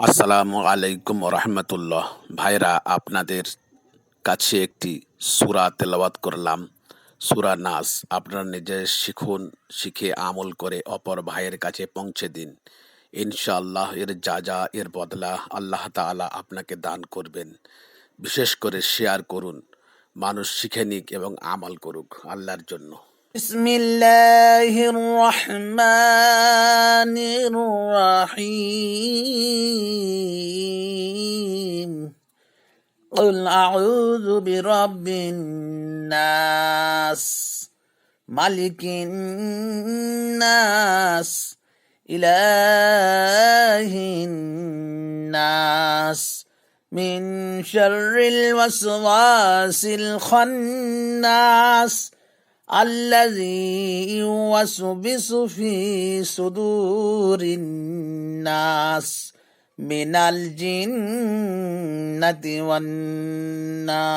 আসসালামু আলাইকুম রহমতুল্লাহ। ভাইরা, আপনাদের কাছে একটি সূরা তেলাওয়াত করলাম, সূরা নাস। আপনারা নিজে শিখুন, শিখে আমল করে অপর ভাইয়ের কাছে পৌঁছে দিন। ইনশাআল্লাহ এর বদলা আল্লাহ তাআলা আপনাকে দান করবেন। বিশেষ করে শেয়ার করুন, মানুষ শিখে নিক এবং আমল করুক আল্লাহর জন্য। بسم الله الرحمن الرحيم قل أعوذ برب الناس ملك الناس إله الناس من شر الوسواس الخناس الذي يوسوس في صدور الناس من الجنة والناس